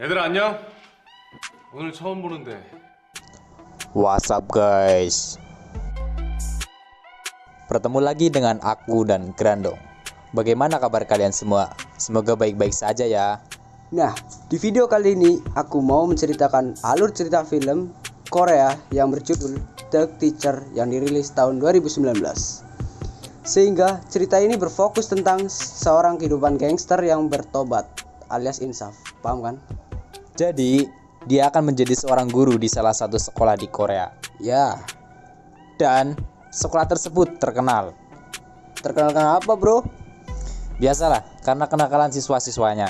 얘들아 안녕? 오늘 처음 보는데 What's up guys? Bertemu lagi dengan aku dan Grandong. Bagaimana kabar kalian semua? Semoga baik-baik saja ya. Nah, di video kali ini aku mau menceritakan alur cerita film Korea yang berjudul The Teacher yang dirilis tahun 2019. Sehingga cerita ini berfokus tentang seorang kehidupan gangster yang bertobat alias insaf. Paham kan? Jadi, dia akan menjadi seorang guru di salah satu sekolah di Korea. Ya. Dan sekolah tersebut terkenal. Terkenal karena apa, bro? Biasalah, karena kenakalan siswa-siswanya.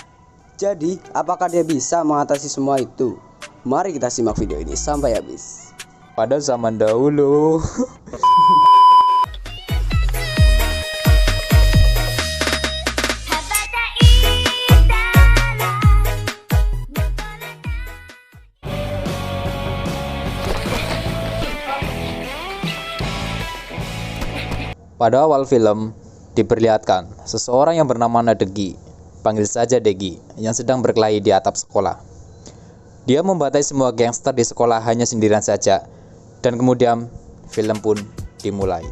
Jadi, apakah dia bisa mengatasi semua itu? Mari kita simak video ini sampai habis. Pada zaman dahulu. Pada awal film diperlihatkan seseorang yang bernama Nadegi, panggil saja Degi, yang sedang berkelahi di atap sekolah. Dia membantai semua gangster di sekolah hanya sendirian saja, dan kemudian film pun dimulai.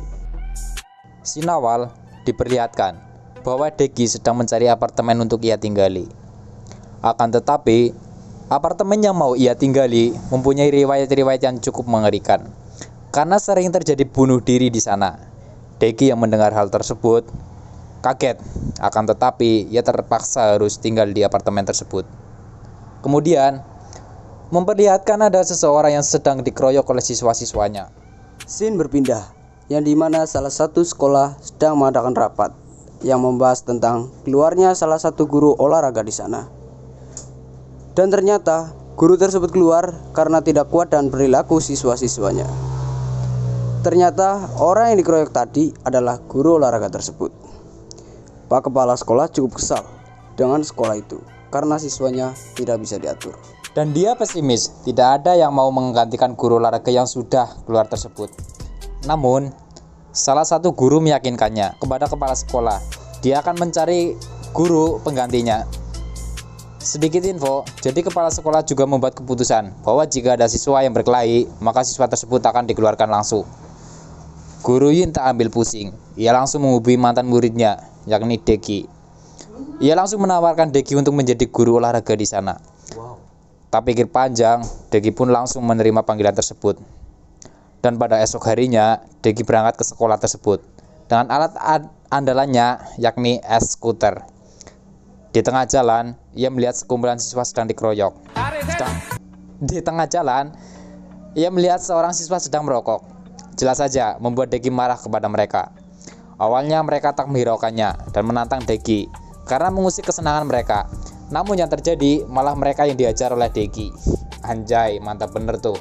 Scene awal diperlihatkan bahwa Degi sedang mencari apartemen untuk ia tinggali. Akan tetapi, apartemen yang mau ia tinggali mempunyai riwayat-riwayat yang cukup mengerikan, karena sering terjadi bunuh diri di sana. Degi yang mendengar hal tersebut kaget, akan tetapi ia terpaksa harus tinggal di apartemen tersebut. Kemudian memperlihatkan ada seseorang yang sedang dikeroyok oleh siswa-siswanya. Scene berpindah, yang dimana salah satu sekolah sedang mengadakan rapat yang membahas tentang keluarnya salah satu guru olahraga di sana. Dan ternyata guru tersebut keluar karena tidak kuat dengan perilaku siswa-siswanya. Ternyata orang yang dikeroyok tadi adalah guru olahraga tersebut. Pak Kepala Sekolah cukup kesal dengan sekolah itu karena siswanya tidak bisa diatur. Dan dia pesimis, tidak ada yang mau menggantikan guru olahraga yang sudah keluar tersebut. Namun, salah satu guru meyakinkannya kepada kepala sekolah, dia akan mencari guru penggantinya. Sedikit info, jadi kepala sekolah juga membuat keputusan bahwa jika ada siswa yang berkelahi, maka siswa tersebut akan dikeluarkan langsung. Guru Yin tak ambil pusing, ia langsung menghubungi mantan muridnya, yakni Degi. Ia langsung menawarkan Degi untuk menjadi guru olahraga di sana. Tak pikir panjang, Degi pun langsung menerima panggilan tersebut. Dan pada esok harinya, Degi berangkat ke sekolah tersebut dengan alat andalannya, yakni es-skuter. Di tengah jalan, ia melihat sekumpulan siswa sedang dikeroyok. Di tengah jalan, ia melihat seorang siswa sedang merokok. Jelas saja membuat Degi marah kepada mereka. Awalnya mereka tak menghiraukannya dan menantang Degi karena mengusik kesenangan mereka. Namun yang terjadi malah mereka yang diajar oleh Degi. Anjay, mantap bener tuh.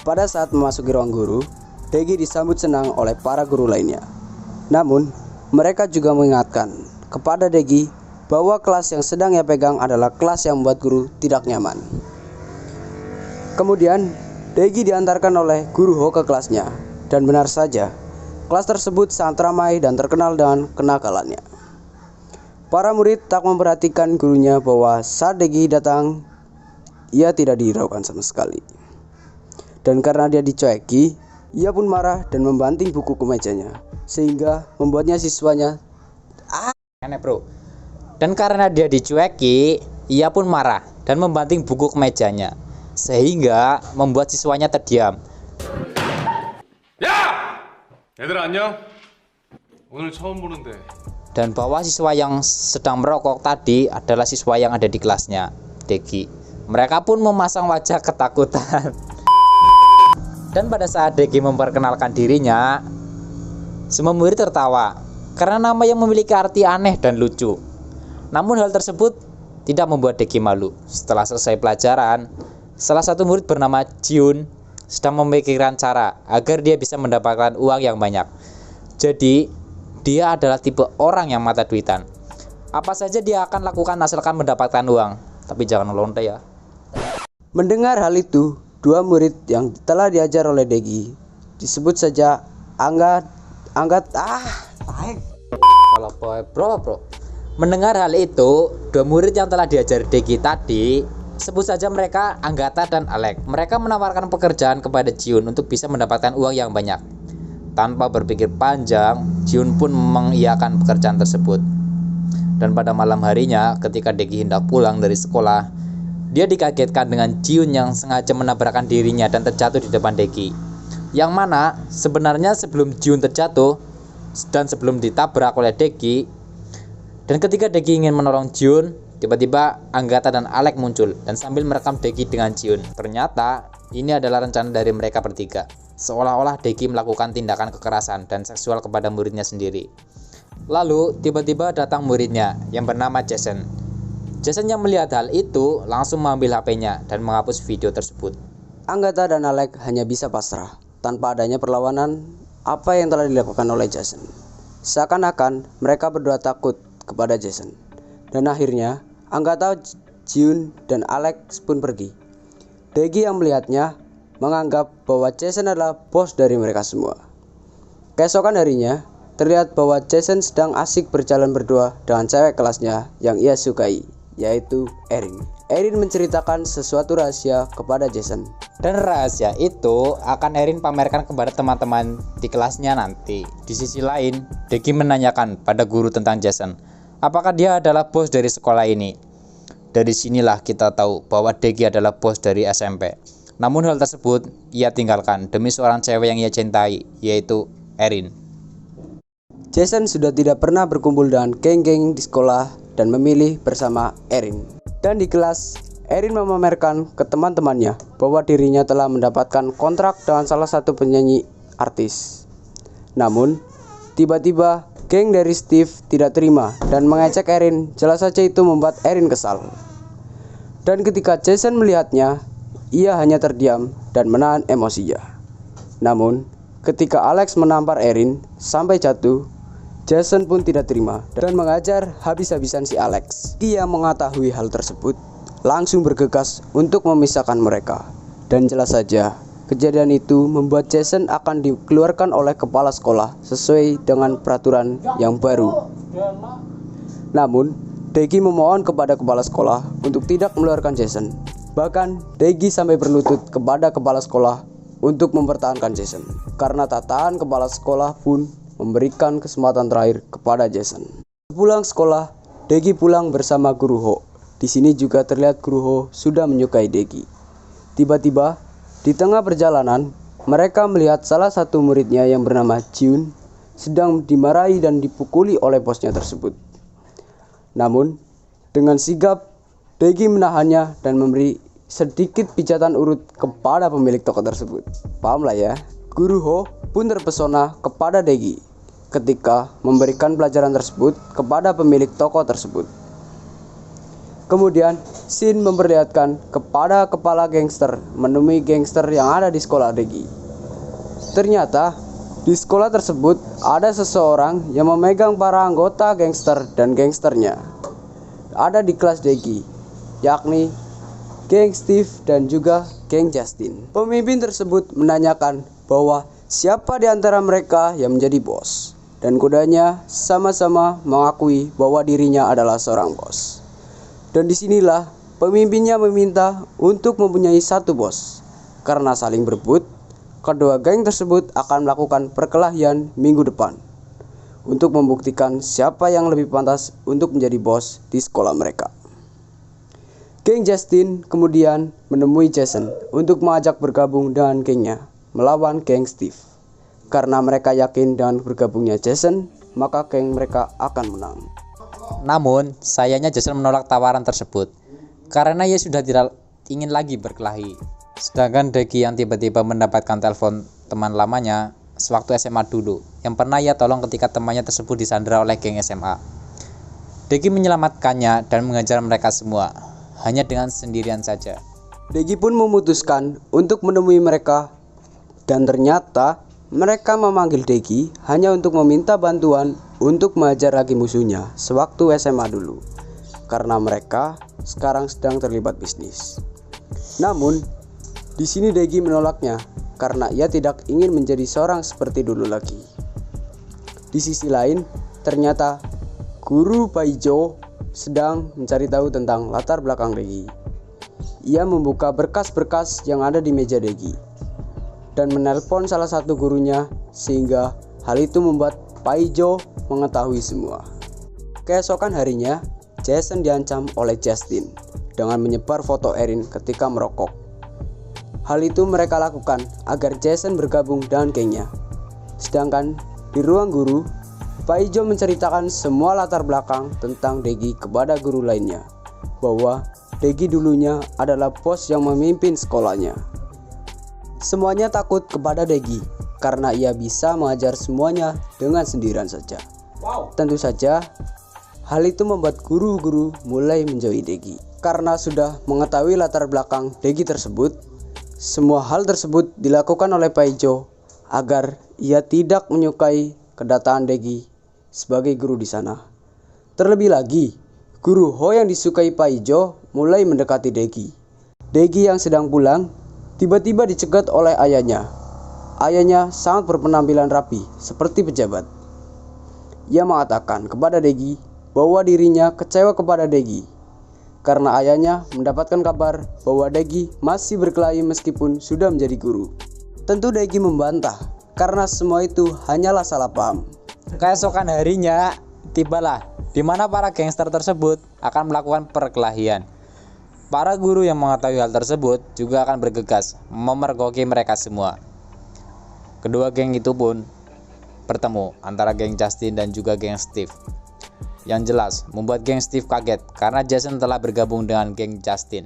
Pada saat memasuki ruang guru, Degi disambut senang oleh para guru lainnya. Namun, mereka juga mengingatkan kepada Degi bahwa kelas yang sedang ia pegang adalah kelas yang membuat guru tidak nyaman. Kemudian, Degi diantarkan oleh guru Ho ke kelasnya. Dan benar saja, kelas tersebut sangat ramai dan terkenal dengan kenakalannya. Para murid tak memperhatikan gurunya bahwa saat Degi datang, ia tidak dihiraukan sama sekali. Dan karena dia dicueki, ia pun marah dan membanting buku ke mejanya, sehingga membuatnya siswanya Aneh bro. Dan karena dia dicueki, ia pun marah dan membanting buku ke mejanya, sehingga membuat siswanya terdiam. 야! 얘들아 안녕? 오늘 처음 보는데 Dan bahwa siswa yang sedang merokok tadi adalah siswa yang ada di kelasnya, Degi. Mereka pun memasang wajah ketakutan. Dan pada saat Degi memperkenalkan dirinya, semua murid tertawa karena nama yang memiliki arti aneh dan lucu. Namun hal tersebut tidak membuat Degi malu. Setelah selesai pelajaran, salah satu murid bernama Jiun sedang memikirkan cara agar dia bisa mendapatkan uang yang banyak. Jadi, dia adalah tipe orang yang mata duitan. Apa saja dia akan lakukan asalkan mendapatkan uang. Tapi jangan lonte ya. Mendengar hal itu, dua murid yang telah diajar oleh Degi, disebut saja Bro. Mendengar hal itu, dua murid yang telah diajar Degi tadi, sebut saja mereka Anggata dan Alek. Mereka menawarkan pekerjaan kepada Jiun untuk bisa mendapatkan uang yang banyak. Tanpa berpikir panjang, Jiun pun mengiyakan pekerjaan tersebut. Dan pada malam harinya, ketika Degi hendak pulang dari sekolah, dia dikagetkan dengan Jiun yang sengaja menabrakkan dirinya dan terjatuh di depan Degi. Yang mana sebenarnya sebelum Jiun terjatuh dan sebelum ditabrak oleh Degi, dan ketika Degi ingin menolong Jiun, tiba-tiba Anggata dan Alek muncul dan sambil merekam Degi dengan Jiun. Ternyata ini adalah rencana dari mereka bertiga. Seolah-olah Degi melakukan tindakan kekerasan dan seksual kepada muridnya sendiri. Lalu tiba-tiba datang muridnya yang bernama Jason. Jason yang melihat hal itu langsung mengambil HP-nya dan menghapus video tersebut. Anggata dan Alek hanya bisa pasrah tanpa adanya perlawanan apa yang telah dilakukan oleh Jason. Seakan-akan mereka berdua takut kepada Jason. Dan akhirnya Anggata, Jiun, dan Alex pun pergi. Degi yang melihatnya menganggap bahwa Jason adalah bos dari mereka semua. Keesokan harinya terlihat bahwa Jason sedang asik berjalan berdua dengan cewek kelasnya yang ia sukai, yaitu Erin. Erin menceritakan sesuatu rahasia kepada Jason. Dan rahasia itu akan Erin pamerkan kepada teman-teman di kelasnya nanti. Di sisi lain, Degi menanyakan pada guru tentang Jason, apakah dia adalah bos dari sekolah ini. Dari sinilah kita tahu bahwa Degi adalah bos dari SMP. Namun hal tersebut ia tinggalkan demi seorang cewek yang ia cintai, yaitu Erin. Jason sudah tidak pernah berkumpul dengan geng-geng di sekolah dan memilih bersama Erin. Dan di kelas, Erin memamerkan ke teman-temannya bahwa dirinya telah mendapatkan kontrak dengan salah satu penyanyi artis. Namun, tiba-tiba geng dari Steve tidak terima dan mengecek Erin. Jelas saja itu membuat Erin kesal. Dan ketika Jason melihatnya, ia hanya terdiam dan menahan emosinya. Namun, ketika Alex menampar Erin sampai jatuh, Jason pun tidak terima dan mengajar habis-habisan si Alex. Dia mengetahui hal tersebut, langsung bergegas untuk memisahkan mereka. Dan jelas saja, kejadian itu membuat Jason akan dikeluarkan oleh kepala sekolah sesuai dengan peraturan yang baru. Namun, Degi memohon kepada kepala sekolah untuk tidak mengeluarkan Jason. Bahkan, Degi sampai berlutut kepada kepala sekolah untuk mempertahankan Jason. Karena tak tahan, kepala sekolah pun memberikan kesempatan terakhir kepada Jason. Pulang sekolah, Degi pulang bersama Guru Ho. Di sini juga terlihat Guru Ho sudah menyukai Degi. Tiba-tiba, di tengah perjalanan, mereka melihat salah satu muridnya yang bernama Jiun sedang dimarahi dan dipukuli oleh bosnya tersebut. Namun, dengan sigap, Degi menahannya dan memberi sedikit pijatan urut kepada pemilik toko tersebut. Paham lah ya? Guru Ho pun terpesona kepada Degi ketika memberikan pelajaran tersebut kepada pemilik toko tersebut. Kemudian, Shin memperlihatkan kepada kepala gangster menemui gangster yang ada di sekolah Degi. Ternyata, di sekolah tersebut ada seseorang yang memegang para anggota gangster dan gangsternya. Ada di kelas Degi, yakni geng Steve dan juga geng Justin. Pemimpin tersebut menanyakan bahwa siapa di antara mereka yang menjadi bos. Dan keduanya sama-sama mengakui bahwa dirinya adalah seorang bos. Dan disinilah pemimpinnya meminta untuk mempunyai satu bos. Karena saling berebut, kedua geng tersebut akan melakukan perkelahian minggu depan untuk membuktikan siapa yang lebih pantas untuk menjadi bos di sekolah mereka. Geng Justin kemudian menemui Jason untuk mengajak bergabung dengan gengnya melawan geng Steve. Karena mereka yakin dengan bergabungnya Jason, maka geng mereka akan menang. Namun, sayangnya Jason menolak tawaran tersebut karena ia sudah tidak ingin lagi berkelahi. Sedangkan Degi yang tiba-tiba mendapatkan telepon teman lamanya sewaktu SMA dulu, yang pernah ia tolong ketika temannya tersebut disandera oleh geng SMA. Degi menyelamatkannya dan mengejar mereka semua, hanya dengan sendirian saja. Degi pun memutuskan untuk menemui mereka, dan ternyata mereka memanggil Degi hanya untuk meminta bantuan untuk mengajar lagi musuhnya sewaktu SMA dulu, karena mereka sekarang sedang terlibat bisnis. Namun, Di sini Degi menolaknya karena ia tidak ingin menjadi seorang seperti dulu lagi. Di sisi lain, ternyata guru Paijo sedang mencari tahu tentang latar belakang Degi. Ia membuka berkas-berkas yang ada di meja Degi dan menelpon salah satu gurunya, sehingga hal itu membuat Paijo mengetahui semua. Keesokan harinya, Jason diancam oleh Justin dengan menyebar foto Erin ketika merokok. Hal itu mereka lakukan agar Jason bergabung dengan gengnya. Sedangkan di ruang guru, Paijo menceritakan semua latar belakang tentang Degi kepada guru lainnya, bahwa Degi dulunya adalah bos yang memimpin sekolahnya. Semuanya takut kepada Degi karena ia bisa mengajar semuanya dengan sendirian saja. Tentu saja, hal itu membuat guru-guru mulai menjauhi Degi. Karena sudah mengetahui latar belakang Degi tersebut, semua hal tersebut dilakukan oleh Paijo agar ia tidak menyukai kedatangan Degi sebagai guru di sana. Terlebih lagi, guru Ho yang disukai Paijo mulai mendekati Degi. Degi yang sedang pulang tiba-tiba dicegat oleh ayahnya. Ayahnya sangat berpenampilan rapi seperti pejabat. Ia mengatakan kepada Degi bahwa dirinya kecewa kepada Degi karena ayahnya mendapatkan kabar bahwa Degi masih berkelahi meskipun sudah menjadi guru. Tentu Degi membantah karena semua itu hanyalah salah paham. Keesokan harinya tibalah di mana para gangster tersebut akan melakukan perkelahian. Para guru yang mengetahui hal tersebut juga akan bergegas memergoki mereka semua. Kedua geng itu pun bertemu antara geng Justin dan juga geng Steve. Yang jelas membuat geng Steve kaget karena Jason telah bergabung dengan geng Justin.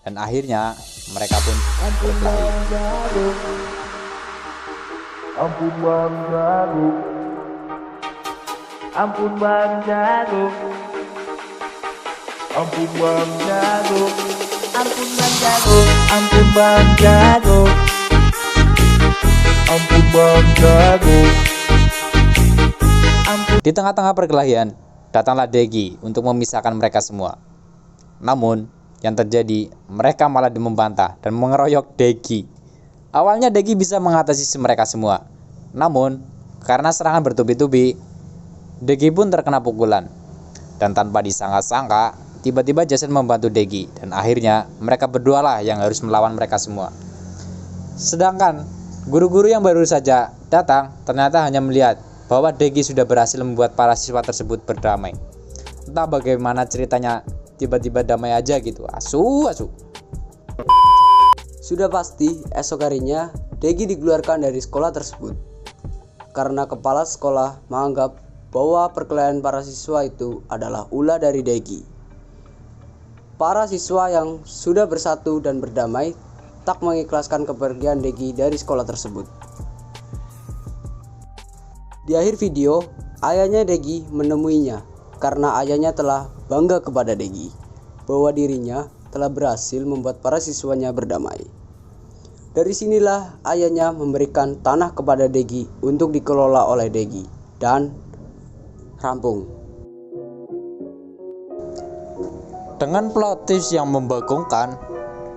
Dan akhirnya mereka pun berkelahi. Ampun bang jago, ampun bang jago, ampun bang jago, ampun bang jago, ampun bang jago, ampun bang jago. Di tengah-tengah perkelahian, datanglah Degi untuk memisahkan mereka semua. Namun, yang terjadi, mereka malah membantah dan mengeroyok Degi. Awalnya Degi bisa mengatasi mereka semua. Namun, karena serangan bertubi-tubi, Degi pun terkena pukulan. Dan tanpa disangka-sangka, tiba-tiba Jason membantu Degi. Dan akhirnya, mereka berdualah yang harus melawan mereka semua. Sedangkan, guru-guru yang baru saja datang ternyata hanya melihat bahwa Degi sudah berhasil membuat para siswa tersebut berdamai. Entah bagaimana ceritanya, tiba-tiba damai aja gitu. Asu. Sudah pasti esok harinya Degi dikeluarkan dari sekolah tersebut karena kepala sekolah menganggap bahwa perkelahian para siswa itu adalah ulah dari Degi. Para siswa yang sudah bersatu dan berdamai tak mengikhlaskan kepergian Degi dari sekolah tersebut. Di akhir video, ayahnya Degi menemuinya karena ayahnya telah bangga kepada Degi bahwa dirinya telah berhasil membuat para siswanya berdamai. Dari sinilah ayahnya memberikan tanah kepada Degi untuk dikelola oleh Degi dan rampung. Dengan plot twist yang membagongkan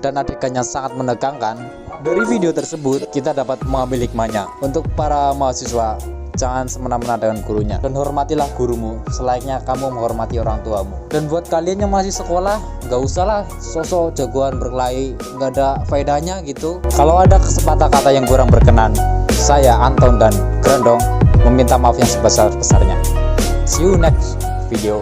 dan adegannya sangat menegangkan, dari video tersebut kita dapat mengambil hikmahnya untuk para mahasiswa. Jangan semena-mena dengan gurunya, dan hormatilah gurumu selayaknya kamu menghormati orang tuamu. Dan buat kalian yang masih sekolah, gak usahlah sosok jagoan berkelahi, gak ada faedahnya gitu. Kalau ada kesempatan kata yang kurang berkenan, saya Anton dan Grandong meminta maaf yang sebesar-besarnya. See you next video.